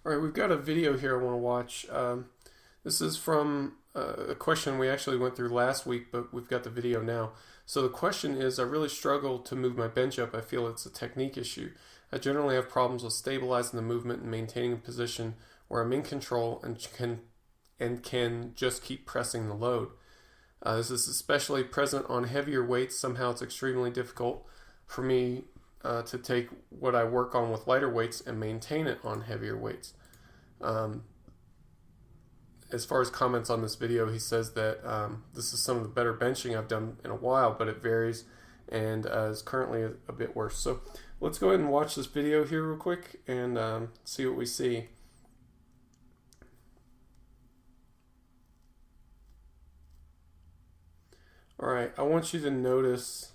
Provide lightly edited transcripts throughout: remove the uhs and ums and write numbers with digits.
All right, we've got a video here I want to watch. This is from a question we actually went through last week, but we've got the video now. So the question is, I really struggle to move my bench up. I feel it's a technique issue. I generally have problems with stabilizing the movement and maintaining a position where I'm in control and can just keep pressing the load. This is especially present on heavier weights. Somehow it's extremely difficult for me to take what I work on with lighter weights and maintain it on heavier weights. As far as comments on this video, he says that this is some of the better benching I've done in a while, but it varies and is currently a bit worse. So let's go ahead and watch this video here real quick and see what we see. All right, I want you to notice,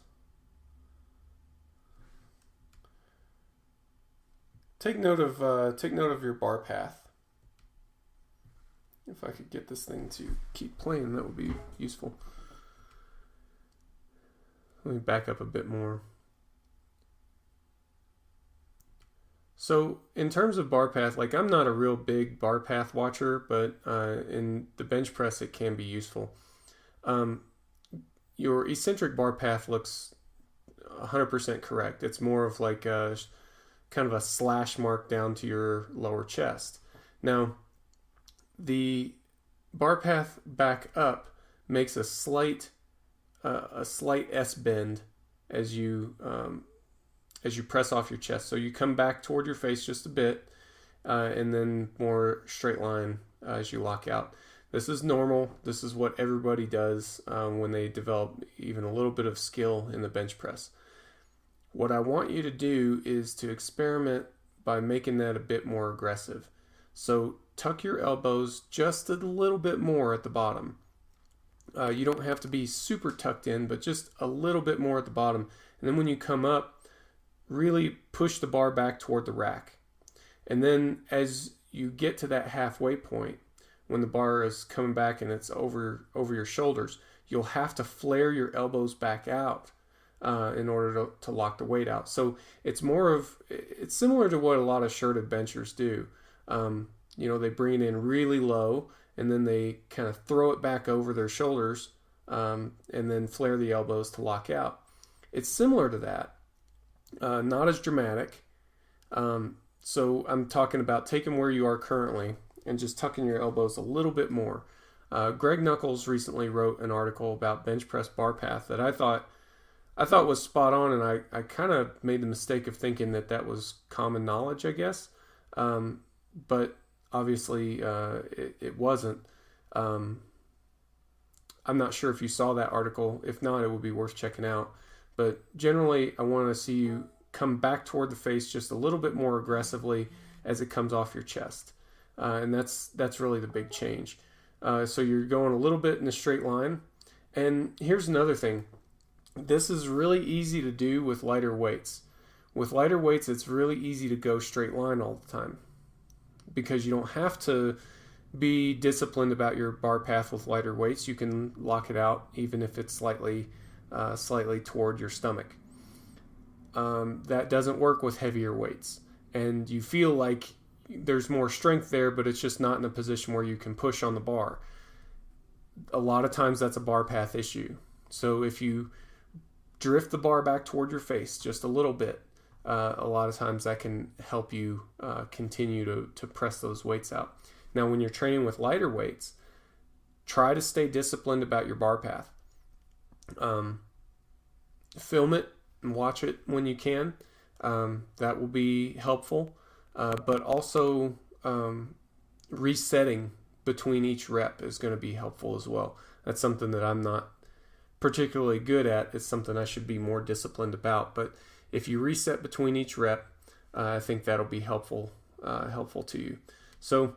take note of your bar path. If I could get this thing to keep playing, that would be useful. Let me back up a bit more. So in terms of bar path, like I'm not a real big bar path watcher, but in the bench press it can be useful. Your eccentric bar path looks 100% correct. It's more of like a kind of a slash mark down to your lower chest. Now, the bar path back up makes a slight S bend as you press off your chest. So you come back toward your face just a bit, and then more straight line as you lock out. This is normal. This is what everybody does when they develop even a little bit of skill in the bench press. What I want you to do is to experiment by making that a bit more aggressive. So tuck your elbows just a little bit more at the bottom. You don't have to be super tucked in, but just a little bit more at the bottom. And then when you come up, really push the bar back toward the rack. And then as you get to that halfway point, when the bar is coming back and it's over your shoulders, you'll have to flare your elbows back out in order to lock the weight out. So it's similar to what a lot of shirted benchers do. They bring it in really low and then they kind of throw it back over their shoulders and then flare the elbows to lock out. It's similar to that, not as dramatic. So I'm talking about taking where you are currently and just tucking your elbows a little bit more. Greg Nuckols recently wrote an article about bench press bar path that I thought was spot on, and I kind of made the mistake of thinking that was common knowledge, I guess. But obviously it wasn't. I'm not sure if you saw that article. If not, it would be worth checking out. But generally, I want to see you come back toward the face just a little bit more aggressively as it comes off your chest. And that's really the big change. So you're going a little bit in a straight line. And here's another thing. This is really easy to do with lighter weights. With lighter weights, it's really easy to go straight line all the time because you don't have to be disciplined about your bar path with lighter weights. You can lock it out even if it's slightly toward your stomach. That doesn't work with heavier weights. And you feel like there's more strength there, but it's just not in a position where you can push on the bar. A lot of times that's a bar path issue. So if you drift the bar back toward your face just a little bit, a lot of times that can help you continue to press those weights out. Now, when you're training with lighter weights, try to stay disciplined about your bar path. Film it and watch it when you can. That will be helpful. But also resetting between each rep is going to be helpful as well. That's something that I'm not particularly good at. It's something I should be more disciplined about. But if you reset between each rep, I think that'll be helpful to you. So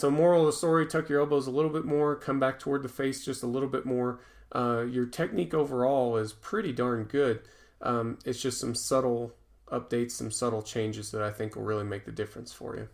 moral of the story, tuck your elbows a little bit more, come back toward the face just a little bit more. Your technique overall is pretty darn good. It's just some subtle updates, some subtle changes that I think will really make the difference for you.